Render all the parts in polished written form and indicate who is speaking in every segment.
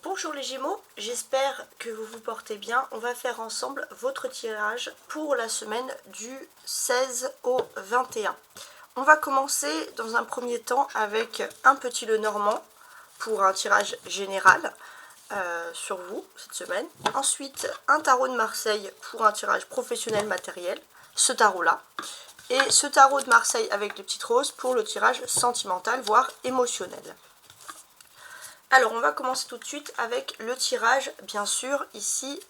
Speaker 1: Bonjour les Gémeaux, j'espère que vous vous portez bien. On va faire ensemble votre tirage pour la semaine du 16 au 21. On va commencer dans un premier temps avec un petit Lenormand pour un tirage général sur vous cette semaine. Ensuite, un tarot de Marseille pour un tirage professionnel matériel, ce tarot-là. Et ce tarot de Marseille avec les petites roses pour le tirage sentimental, voire émotionnel. Alors, on va commencer tout de suite avec le tirage, bien sûr, ici,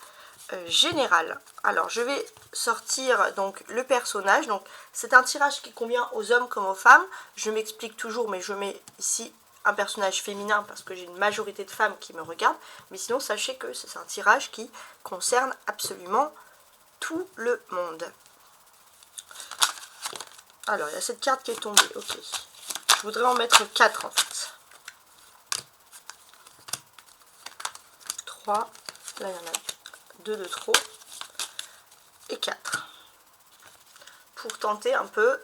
Speaker 1: général. Alors, je vais sortir donc le personnage. Donc, c'est un tirage qui convient aux hommes comme aux femmes. Je m'explique toujours, mais je mets ici un personnage féminin parce que j'ai une majorité de femmes qui me regardent. Mais sinon, sachez que c'est un tirage qui concerne absolument tout le monde. Alors, il y a cette carte qui est tombée. Ok. Je voudrais en mettre 4 en fait. 3. Là, il y en a 2 de trop. Et 4. Pour tenter un peu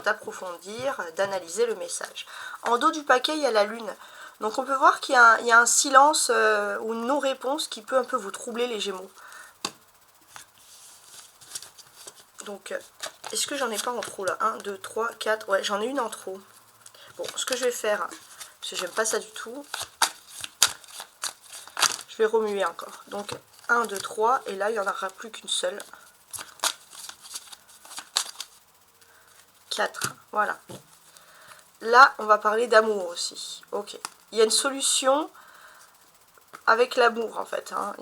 Speaker 1: d'approfondir, d'analyser le message. En dos du paquet, il y a la lune. Donc on peut voir qu'il y a un silence ou une non-réponse qui peut un peu vous troubler les Gémeaux. Donc, est-ce que j'en ai pas en trop là? 1, 2, 3, 4. Ouais, j'en ai une en trop. Bon, ce que je vais faire, parce que j'aime pas ça du tout, je vais remuer encore. Donc 1, 2, 3, et là il n'y en aura plus qu'une seule. 4, voilà. Là, on va parler d'amour aussi. Ok. Il y a une solution avec l'amour en fait. Hein.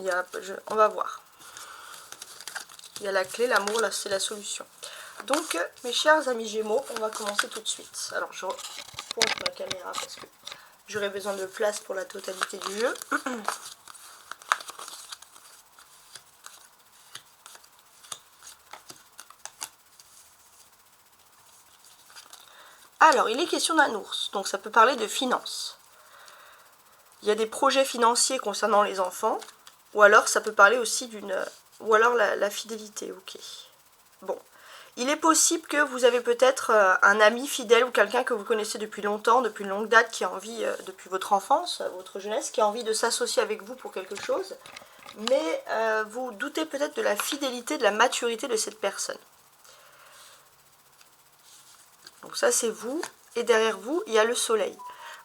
Speaker 1: On va voir. Il y a la clé, l'amour, là c'est la solution. Donc, mes chers amis Gémeaux, on va commencer tout de suite. Alors, je pointe ma caméra parce que j'aurai besoin de place pour la totalité du jeu. Alors, il est question d'un ours, donc ça peut parler de finances. Il y a des projets financiers concernant les enfants, ou alors ça peut parler aussi d'une... Ou alors la fidélité, ok. Bon. Il est possible que vous avez peut-être un ami fidèle ou quelqu'un que vous connaissez depuis longtemps, depuis une longue date, qui a envie, depuis votre enfance, votre jeunesse, qui a envie de s'associer avec vous pour quelque chose, mais vous doutez peut-être de la fidélité, de la maturité de cette personne. Donc ça c'est vous, et derrière vous, il y a le soleil.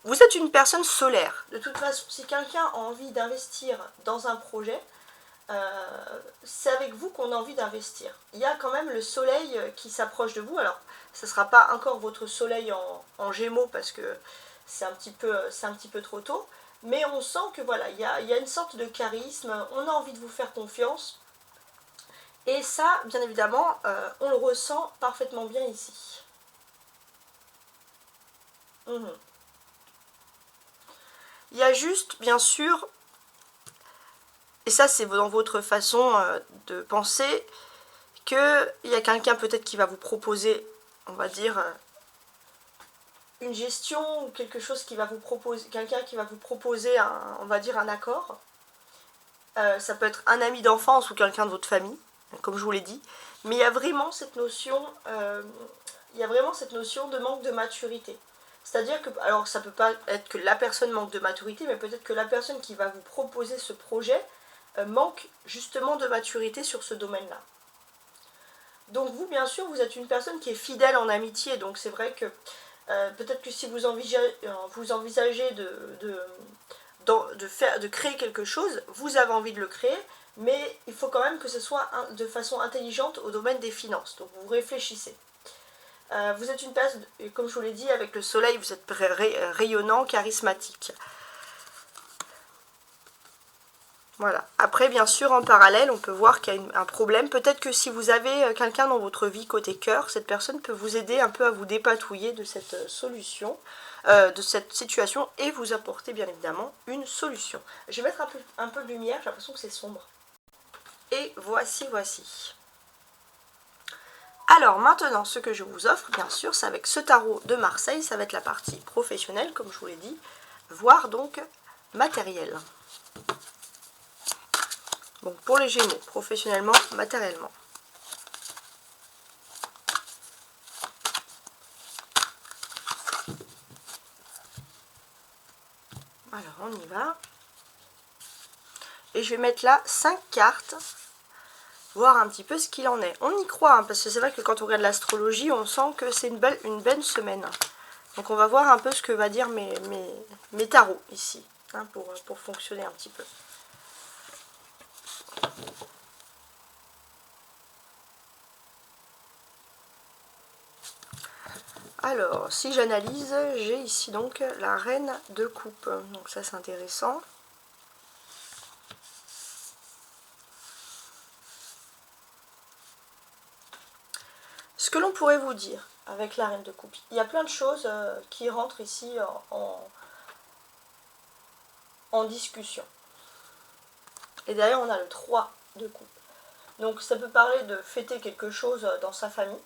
Speaker 1: Vous êtes une personne solaire. De toute façon, si quelqu'un a envie d'investir dans un projet, c'est avec vous qu'on a envie d'investir. Il y a quand même le soleil qui s'approche de vous. Alors, ce ne sera pas encore votre soleil en gémeaux parce que c'est un petit peu trop tôt. Mais on sent que voilà, il y a une sorte de charisme, on a envie de vous faire confiance. Et ça, bien évidemment, on le ressent parfaitement bien ici. Il y a juste, bien sûr, et ça c'est dans votre façon de penser, qu'il y a quelqu'un peut-être qui va vous proposer, on va dire, une gestion ou quelque chose qui va vous proposer, quelqu'un qui va vous proposer, on va dire, un accord. Ça peut être un ami d'enfance ou quelqu'un de votre famille, comme je vous l'ai dit. Mais il y a vraiment cette notion, de manque de maturité. C'est-à-dire que, alors ça peut pas être que la personne manque de maturité, mais peut-être que la personne qui va vous proposer ce projet manque justement de maturité sur ce domaine-là. Donc vous, bien sûr, vous êtes une personne qui est fidèle en amitié, donc c'est vrai que peut-être que si vous envisagez de créer quelque chose, vous avez envie de le créer, mais il faut quand même que ce soit de façon intelligente au domaine des finances, donc vous réfléchissez. Vous êtes une personne, comme je vous l'ai dit, avec le soleil, vous êtes rayonnant, charismatique. Voilà. Après, bien sûr, en parallèle, on peut voir qu'il y a un problème. Peut-être que si vous avez quelqu'un dans votre vie côté cœur, cette personne peut vous aider un peu à vous dépatouiller de cette solution, de cette situation, et vous apporter bien évidemment une solution. Je vais mettre un peu de lumière, j'ai l'impression que c'est sombre. Et voici. Alors maintenant, ce que je vous offre, bien sûr, c'est avec ce tarot de Marseille, ça va être la partie professionnelle, comme je vous l'ai dit, voire donc matériel. Donc pour les Gémeaux, professionnellement, matériellement. Alors on y va. Et je vais mettre là 5 cartes, voir un petit peu ce qu'il en est. On y croit, hein, parce que c'est vrai que quand on regarde l'astrologie, on sent que c'est une belle semaine. Donc on va voir un peu ce que va dire mes tarots ici, hein, pour fonctionner un petit peu. Alors, si j'analyse, j'ai ici donc la reine de coupe. Donc ça c'est intéressant. Ce que l'on pourrait vous dire avec la reine de coupe, il y a plein de choses qui rentrent ici en discussion. Et derrière on a le 3 de coupe. Donc ça peut parler de fêter quelque chose dans sa famille.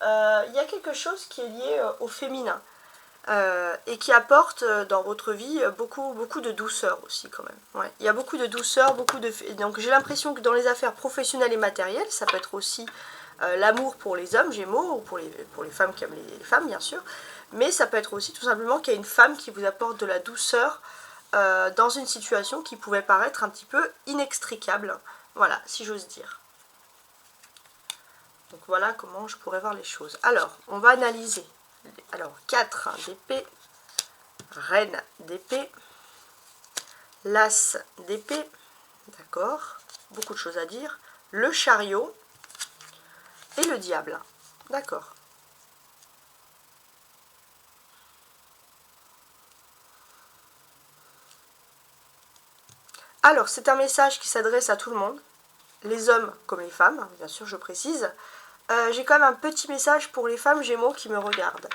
Speaker 1: Il y a quelque chose qui est lié au féminin. Et qui apporte dans votre vie beaucoup de douceur aussi quand même. Ouais. Il y a beaucoup de douceur, donc j'ai l'impression que dans les affaires professionnelles et matérielles, ça peut être aussi l'amour pour les hommes Gémeaux, ou pour les femmes qui aiment les femmes bien sûr, mais ça peut être aussi tout simplement qu'il y a une femme qui vous apporte de la douceur dans une situation qui pouvait paraître un petit peu inextricable, voilà, si j'ose dire. Donc voilà comment je pourrais voir les choses. Alors, on va analyser. Alors, 4 d'épée, reine d'épée, l'as d'épée, d'accord, beaucoup de choses à dire, le chariot et le diable, d'accord. Alors, c'est un message qui s'adresse à tout le monde, les hommes comme les femmes, bien sûr, je précise. J'ai quand même un petit message pour les femmes Gémeaux qui me regardent.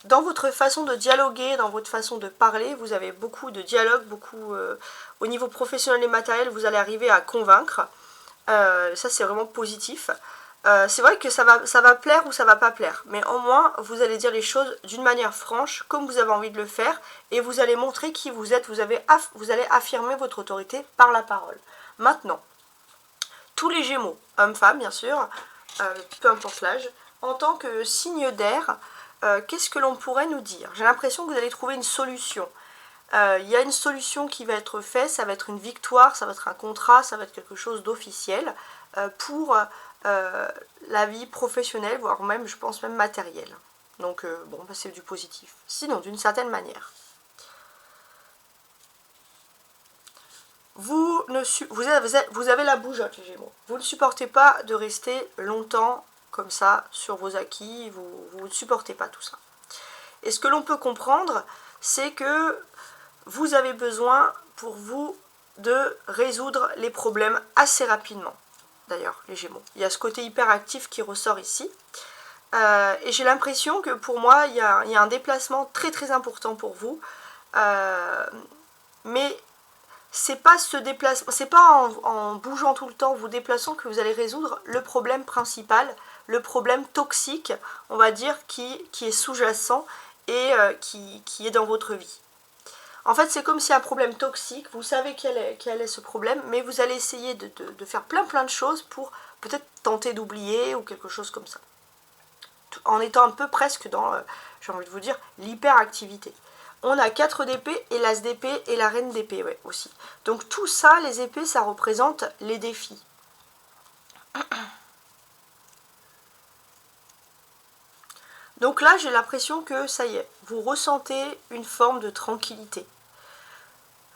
Speaker 1: Dans votre façon de dialoguer, dans votre façon de parler, vous avez beaucoup de dialogue, au niveau professionnel et matériel, vous allez arriver à convaincre. Ça, c'est vraiment positif. C'est vrai que ça va plaire ou ça va pas plaire, mais au moins, vous allez dire les choses d'une manière franche, comme vous avez envie de le faire, et vous allez montrer qui vous êtes, vous allez affirmer votre autorité par la parole. Maintenant, tous les Gémeaux, hommes-femmes bien sûr, peu importe l'âge, en tant que signe d'air, qu'est-ce que l'on pourrait nous dire? J'ai l'impression que vous allez trouver une solution. Il y a une solution qui va être faite, ça va être une victoire, ça va être un contrat, ça va être quelque chose d'officiel pour la vie professionnelle, voire même, je pense, même matérielle. Donc, bon, bah, c'est du positif. Sinon, d'une certaine manière. Vous avez la bougeotte, les Gémeaux. Vous ne supportez pas de rester longtemps comme ça sur vos acquis, vous ne supportez pas tout ça. Et ce que l'on peut comprendre, c'est que vous avez besoin pour vous de résoudre les problèmes assez rapidement. D'ailleurs, les Gémeaux. Il y a ce côté hyperactif qui ressort ici. Et j'ai l'impression que pour moi, il y a un déplacement très très important pour vous. Mais c'est pas ce déplacement, c'est pas en bougeant tout le temps, vous déplaçant, que vous allez résoudre le problème principal, le problème toxique, on va dire, qui est sous-jacent et qui est dans votre vie. En fait, c'est comme si un problème toxique, vous savez quel est ce problème, mais vous allez essayer de faire plein de choses pour peut-être tenter d'oublier ou quelque chose comme ça. En étant un peu presque dans, j'ai envie de vous dire, l'hyperactivité. On a 4 d'épée et l'as d'épée et la reine d'épée, ouais, aussi. Donc tout ça, les épées, ça représente les défis. Donc là, j'ai l'impression que ça y est, vous ressentez une forme de tranquillité.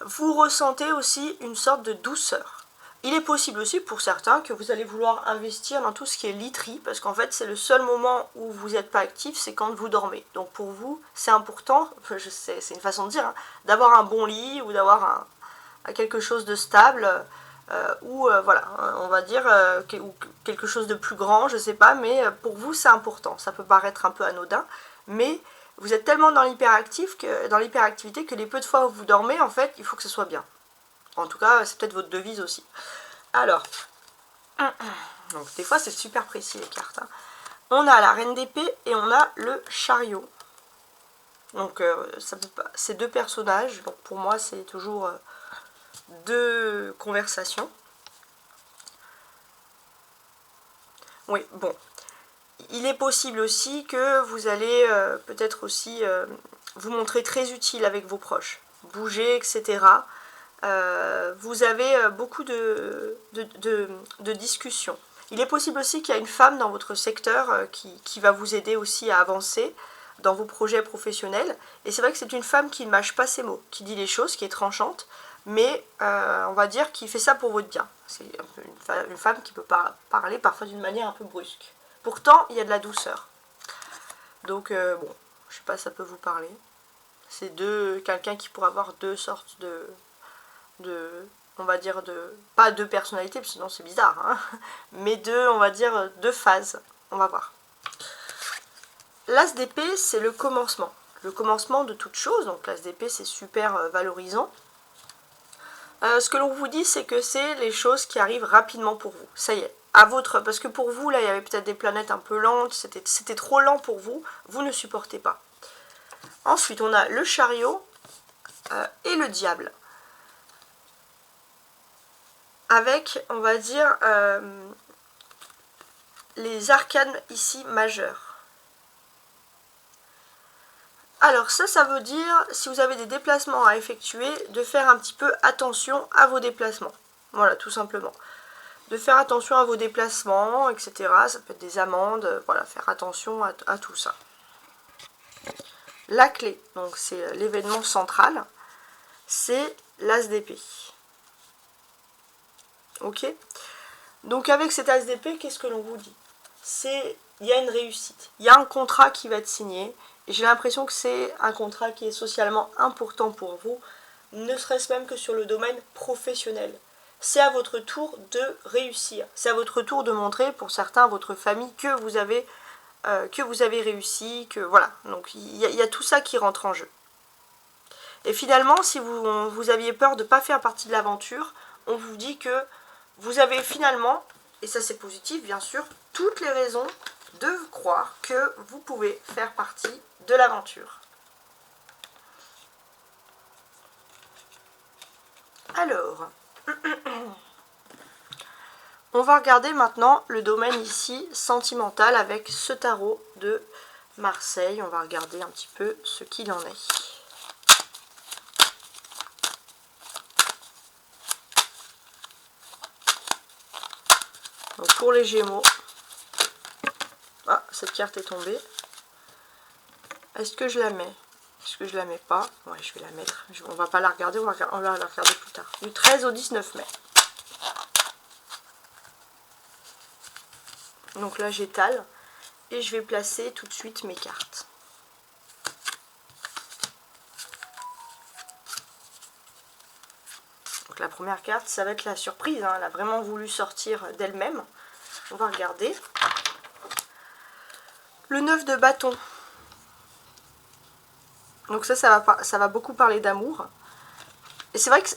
Speaker 1: Vous ressentez aussi une sorte de douceur. Il est possible aussi pour certains que vous allez vouloir investir dans tout ce qui est literie, parce qu'en fait c'est le seul moment où vous n'êtes pas actif, c'est quand vous dormez. Donc pour vous, c'est important, je sais, c'est une façon de dire, hein, d'avoir un bon lit ou d'avoir quelque chose de stable, ou voilà, on va dire, ou quelque chose de plus grand, je sais pas, mais pour vous c'est important. Ça peut paraître un peu anodin, mais vous êtes tellement dans l'hyperactivité que les peu de fois où vous dormez, en fait, il faut que ce soit bien. En tout cas, c'est peut-être votre devise aussi. Alors, donc des fois c'est super précis les cartes. Hein. On a la reine d'épée et on a le chariot. Donc c'est deux personnages. Donc pour moi c'est toujours deux conversations. Oui, bon. Il est possible aussi que vous allez peut-être aussi vous montrer très utile avec vos proches. Bouger, etc. vous avez beaucoup de discussions. Il est possible aussi qu'il y a une femme dans votre secteur qui va vous aider aussi à avancer dans vos projets professionnels. Et c'est vrai que c'est une femme qui ne mâche pas ses mots, qui dit les choses, qui est tranchante, mais on va dire qu'il fait ça pour votre bien. C'est une femme qui peut parler parfois d'une manière un peu brusque. Pourtant, il y a de la douceur. Donc, bon, je sais pas si ça peut vous parler. C'est quelqu'un qui pourrait avoir deux sortes on va dire pas deux personnalités, parce que sinon c'est bizarre, hein, mais on va dire deux phases. On va voir. L'as d'épée, c'est le commencement de toute chose. Donc l'as d'épée, c'est super valorisant. Ce que l'on vous dit, c'est que c'est les choses qui arrivent rapidement pour vous. Ça y est, parce que pour vous, là, il y avait peut-être des planètes un peu lentes, c'était trop lent pour vous, vous ne supportez pas. Ensuite, on a le chariot et le diable. Avec, on va dire, les arcanes ici majeures. Alors ça veut dire, si vous avez des déplacements à effectuer, de faire un petit peu attention à vos déplacements. Voilà, tout simplement. De faire attention à vos déplacements, etc. Ça peut être des amendes, voilà, faire attention à tout ça. La clé, donc c'est l'événement central, c'est l'as d'épée. Ok? Donc avec cet as d'épée, qu'est-ce que l'on vous dit? Il y a une réussite, il y a un contrat qui va être signé, et j'ai l'impression que c'est un contrat qui est socialement important pour vous, ne serait-ce même que sur le domaine professionnel. C'est à votre tour de réussir, c'est à votre tour de montrer pour certains, votre famille, que vous avez réussi, que voilà, donc il y a tout ça qui rentre en jeu. Et finalement, si vous aviez peur de ne pas faire partie de l'aventure, on vous dit que vous avez finalement, et ça c'est positif bien sûr, toutes les raisons de croire que vous pouvez faire partie de l'aventure. Alors, on va regarder maintenant le domaine ici sentimental avec ce tarot de Marseille. On va regarder un petit peu ce qu'il en est. Donc pour les Gémeaux, cette carte est tombée. Est-ce que je la mets? Est-ce que je la mets pas? Ouais, je vais la mettre. On va pas la regarder, on va la regarder plus tard. Du 13 au 19 mai. Donc là, j'étale et je vais placer tout de suite mes cartes. Donc la première carte, ça va être la surprise, hein. Elle a vraiment voulu sortir d'elle-même. On va regarder. Le 9 de bâton. Donc ça va beaucoup parler d'amour. Et c'est vrai que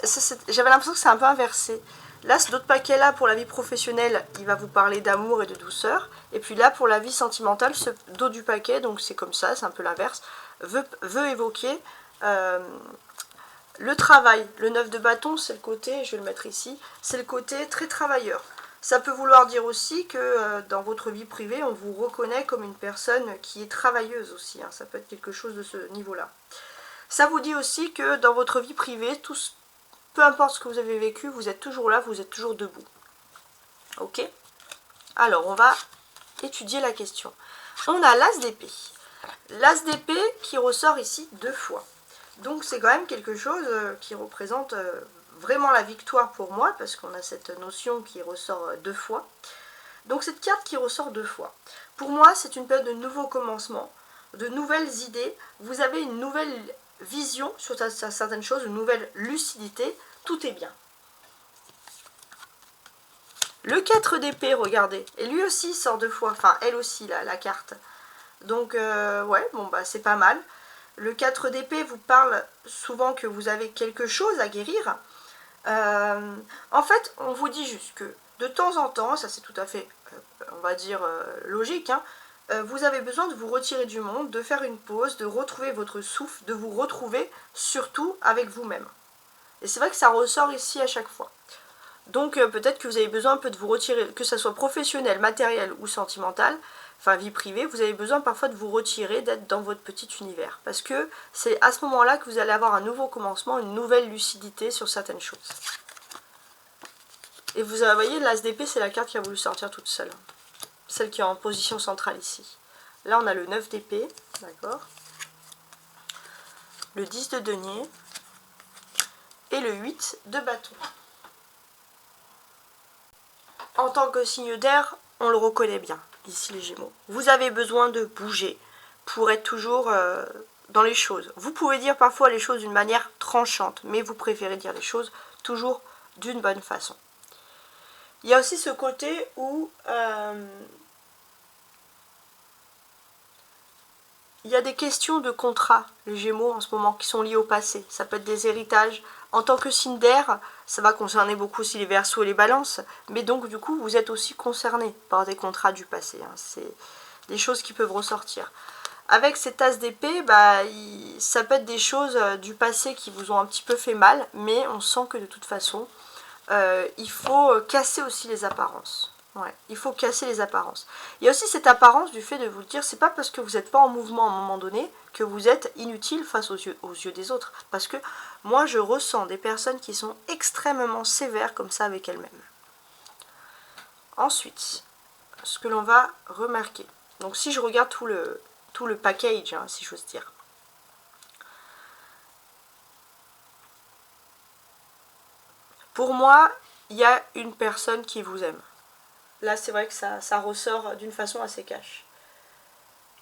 Speaker 1: j'avais l'impression que c'est un peu inversé. Là, ce d'autres paquet là, pour la vie professionnelle, il va vous parler d'amour et de douceur. Et puis là, pour la vie sentimentale, ce dos du paquet, donc c'est comme ça, c'est un peu l'inverse, veut évoquer le travail. Le 9 de bâton, c'est le côté, je vais le mettre ici, c'est le côté très travailleur. Ça peut vouloir dire aussi que dans votre vie privée, on vous reconnaît comme une personne qui est travailleuse aussi. Hein. Ça peut être quelque chose de ce niveau-là. Ça vous dit aussi que dans votre vie privée, peu importe ce que vous avez vécu, vous êtes toujours là, vous êtes toujours debout. Ok? Alors, on va étudier la question. On a l'as d'épée. L'as d'épée qui ressort ici 2 fois. Donc, c'est quand même quelque chose qui représente vraiment la victoire pour moi, parce qu'on a cette notion qui ressort 2 fois. Donc, cette carte qui ressort 2 fois. Pour moi, c'est une période de nouveaux commencements, de nouvelles idées. Vous avez une nouvelle vision sur certaines choses, une nouvelle lucidité, tout est bien. Le 4 d'épée, regardez, et lui aussi sort 2 fois, enfin elle aussi la carte. Donc ouais, bon bah c'est pas mal. Le 4 d'épée vous parle souvent que vous avez quelque chose à guérir. En fait, on vous dit juste que de temps en temps, ça c'est tout à fait, on va dire, logique, hein, vous avez besoin de vous retirer du monde, de faire une pause, de retrouver votre souffle, de vous retrouver surtout avec vous-même. Et c'est vrai que ça ressort ici à chaque fois. Donc peut-être que vous avez besoin un peu de vous retirer, que ce soit professionnel, matériel ou sentimental, enfin vie privée, vous avez besoin parfois de vous retirer, d'être dans votre petit univers. Parce que c'est à ce moment-là que vous allez avoir un nouveau commencement, une nouvelle lucidité sur certaines choses. Et vous voyez, l'As d'épée, c'est la carte qui a voulu sortir toute seule. Celle qui est en position centrale ici. Là, on a le 9 d'épée, d'accord, le 10 de denier et le 8 de bâton. En tant que signe d'air, on le reconnaît bien, ici les Gémeaux. Vous avez besoin de bouger pour être toujours dans les choses. Vous pouvez dire parfois les choses d'une manière tranchante, mais vous préférez dire les choses toujours d'une bonne façon. Il y a aussi ce côté où il y a des questions de contrat, les Gémeaux, en ce moment, qui sont liées au passé. Ça peut être des héritages. En tant que signe d'air, ça va concerner beaucoup aussi les Verseaux et les Balances. Mais donc, du coup, vous êtes aussi concernés par des contrats du passé. Hein. C'est des choses qui peuvent ressortir. Avec cet As d'épée, ça peut être des choses du passé qui vous ont un petit peu fait mal. Mais on sent que de toute façon, il faut casser aussi les apparences. Ouais, il faut casser les apparences. Il y a aussi cette apparence du fait de vous dire, c'est pas parce que vous n'êtes pas en mouvement à un moment donné que vous êtes inutile face aux yeux des autres. Parce que moi, je ressens des personnes qui sont extrêmement sévères comme ça avec elles-mêmes. Ensuite, ce que l'on va remarquer. Donc si je regarde tout le package, hein, si j'ose dire. Pour moi, il y a une personne qui vous aime. Là, c'est vrai que ça ressort d'une façon assez cash.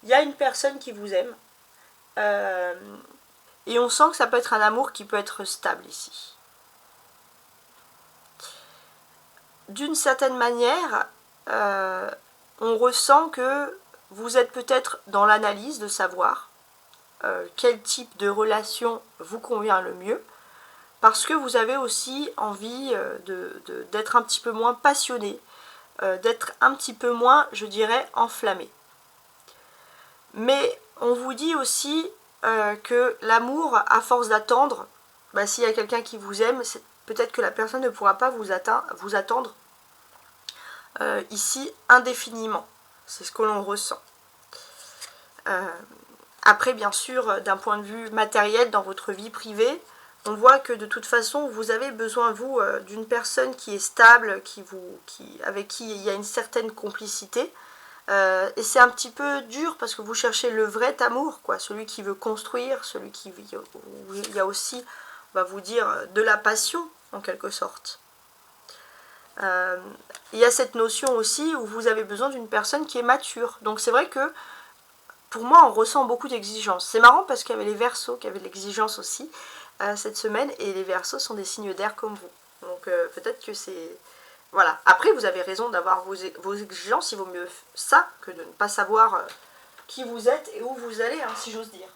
Speaker 1: Il y a une personne qui vous aime. Et on sent que ça peut être un amour qui peut être stable ici. D'une certaine manière, on ressent que vous êtes peut-être dans l'analyse de savoir quel type de relation vous convient le mieux. Parce que vous avez aussi envie d'être un petit peu moins passionné. D'être un petit peu moins, je dirais, enflammé. Mais on vous dit aussi que l'amour, à force d'attendre, s'il y a quelqu'un qui vous aime, peut-être que la personne ne pourra pas vous attendre ici indéfiniment. C'est ce que l'on ressent. Après, bien sûr, d'un point de vue matériel, dans votre vie privée, on voit que de toute façon, vous avez besoin, vous, d'une personne qui est stable, avec qui il y a une certaine complicité. Et c'est un petit peu dur parce que vous cherchez le vrai amour, quoi, celui qui veut construire, celui qui... Il y a aussi, on va vous dire, de la passion, en quelque sorte. Il y a cette notion aussi où vous avez besoin d'une personne qui est mature. Donc c'est vrai que, pour moi, on ressent beaucoup d'exigence. C'est marrant parce qu'il y avait les Verseaux qui avaient de l'exigence aussi cette semaine, et les Verseaux sont des signes d'air comme vous. Donc peut-être que c'est... Voilà. Après, vous avez raison d'avoir vos exigences, il vaut mieux ça que de ne pas savoir qui vous êtes et où vous allez, hein, si j'ose dire.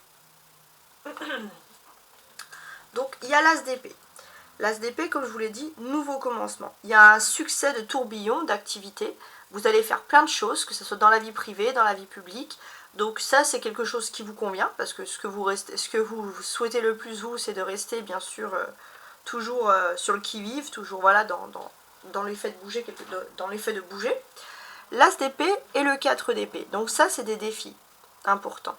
Speaker 1: Donc, il y a l'As d'épée. L'As d'épée, comme je vous l'ai dit, nouveau commencement. Il y a un succès de tourbillon, d'activité. Vous allez faire plein de choses, que ce soit dans la vie privée, dans la vie publique. Donc ça, c'est quelque chose qui vous convient, parce que ce que vous souhaitez le plus, vous, c'est de rester, bien sûr, toujours sur le qui-vive, toujours, voilà, dans l'effet de bouger, L'As d'épée et le 4 d'épée. Donc ça, c'est des défis importants.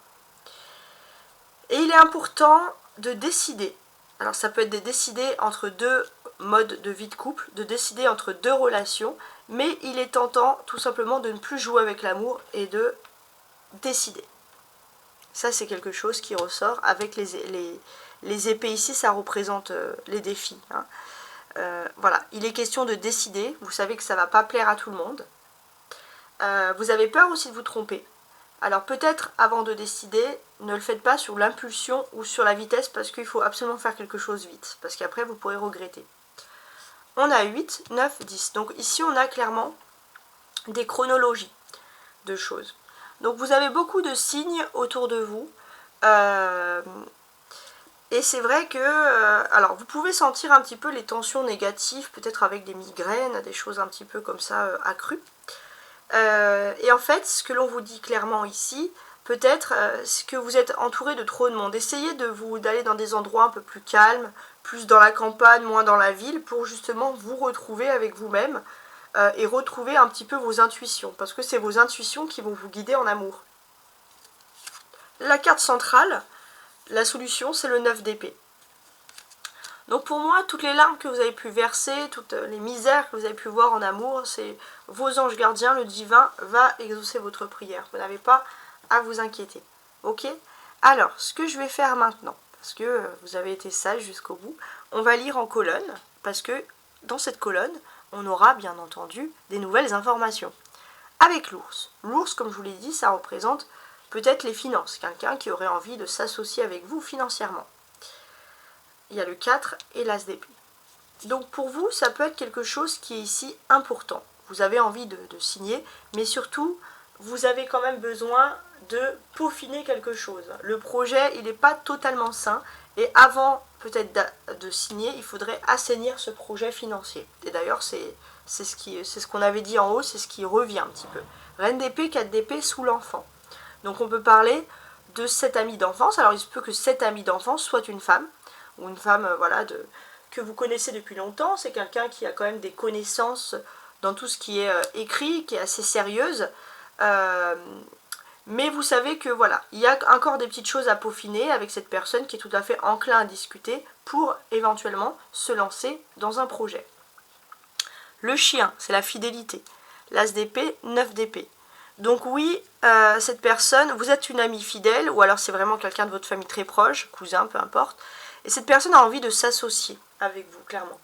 Speaker 1: Et il est important de décider. Alors ça peut être de décider entre deux modes de vie de couple, de décider entre deux relations, mais il est tentant tout simplement de ne plus jouer avec l'amour et de décider. Ça, c'est quelque chose qui ressort avec les épées ici, ça représente les défis. Hein. Voilà, il est question de décider. Vous savez que ça ne va pas plaire à tout le monde. Vous avez peur aussi de vous tromper. Alors peut-être avant de décider, ne le faites pas sur l'impulsion ou sur la vitesse parce qu'il faut absolument faire quelque chose vite. Parce qu'après vous pourrez regretter. On a 8, 9, 10. Donc ici on a clairement des chronologies de choses. Donc vous avez beaucoup de signes autour de vous. Et c'est vrai que, alors vous pouvez sentir un petit peu les tensions négatives, peut-être avec des migraines, des choses un petit peu comme ça accrues. Et en fait, ce que l'on vous dit clairement ici, peut-être c'est que vous êtes entouré de trop de monde. Essayez d'aller dans des endroits un peu plus calmes, plus dans la campagne, moins dans la ville, pour justement vous retrouver avec vous-même. et retrouver un petit peu vos intuitions, parce que c'est vos intuitions qui vont vous guider en amour. La carte centrale, la solution, c'est le 9 d'épée. Donc pour moi, toutes les larmes que vous avez pu verser, toutes les misères que vous avez pu voir en amour, c'est vos anges gardiens, le divin va exaucer votre prière. Vous n'avez pas à vous inquiéter. Ok? Alors, ce que je vais faire maintenant, parce que vous avez été sage jusqu'au bout, on va lire en colonne, parce que dans cette colonne, on aura bien entendu des nouvelles informations. Avec l'ours. L'ours, comme je vous l'ai dit, ça représente peut-être les finances, quelqu'un qui aurait envie de s'associer avec vous financièrement. Il y a le 4 et l'as d'épée. Donc pour vous, ça peut être quelque chose qui est ici important. Vous avez envie de signer, mais surtout, vous avez quand même besoin de peaufiner quelque chose. Le projet, il n'est pas totalement sain, et avant peut-être de signer, il faudrait assainir ce projet financier. Et d'ailleurs, c'est ce qu'on avait dit en haut, c'est ce qui revient un petit peu. Reine d'épée, 4 d'épée sous l'enfant. Donc on peut parler de cet ami d'enfance. Alors il se peut que cet ami d'enfance soit une femme, ou une femme voilà, que vous connaissez depuis longtemps. C'est quelqu'un qui a quand même des connaissances dans tout ce qui est écrit, qui est assez sérieuse. Mais vous savez que voilà, il y a encore des petites choses à peaufiner avec cette personne qui est tout à fait enclin à discuter pour éventuellement se lancer dans un projet. Le chien, c'est la fidélité. L'as d'épée, 9 d'épée. Donc oui, cette personne, vous êtes une amie fidèle, ou alors c'est vraiment quelqu'un de votre famille très proche, cousin, peu importe. Et cette personne a envie de s'associer avec vous, clairement.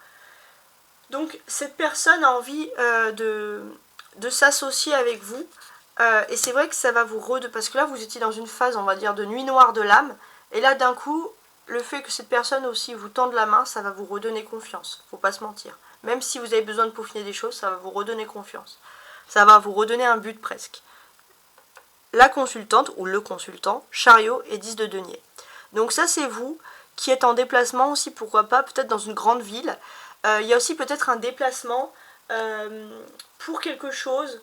Speaker 1: Donc cette personne a envie de s'associer avec vous. Et c'est vrai que ça va vous parce que là vous étiez dans une phase, on va dire, de nuit noire de l'âme. Et là d'un coup, le fait que cette personne aussi vous tende la main, ça va vous redonner confiance. Faut pas se mentir. Même si vous avez besoin de peaufiner des choses, ça va vous redonner confiance. Ça va vous redonner un but presque. La consultante ou le consultant, chariot et 10 de denier. Donc ça c'est vous qui êtes en déplacement aussi, pourquoi pas, peut-être dans une grande ville. Il y a aussi peut-être un déplacement pour quelque chose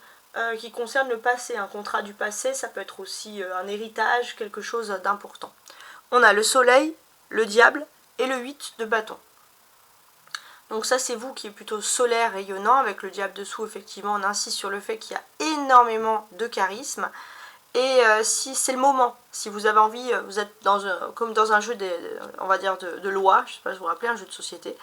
Speaker 1: qui concerne le passé. Un contrat du passé, ça peut être aussi un héritage, quelque chose d'important. On a le soleil, le diable et le 8 de bâton. Donc ça c'est vous qui est plutôt solaire, rayonnant, avec le diable dessous, effectivement on insiste sur le fait qu'il y a énormément de charisme. Et si c'est le moment, si vous avez envie, vous êtes comme dans un jeu on va dire de loi, je ne sais pas si vous vous rappelez, un jeu de société,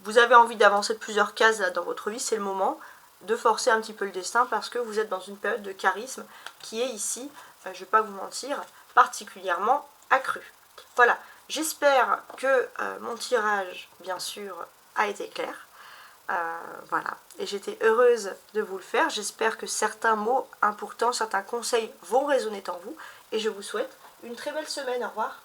Speaker 1: vous avez envie d'avancer de plusieurs cases dans votre vie, c'est le moment de forcer un petit peu le destin parce que vous êtes dans une période de charisme qui est ici, je ne vais pas vous mentir, particulièrement accrue. Voilà, j'espère que mon tirage, bien sûr, a été clair. Voilà, et j'étais heureuse de vous le faire. J'espère que certains mots importants, certains conseils vont résonner en vous. Et je vous souhaite une très belle semaine. Au revoir.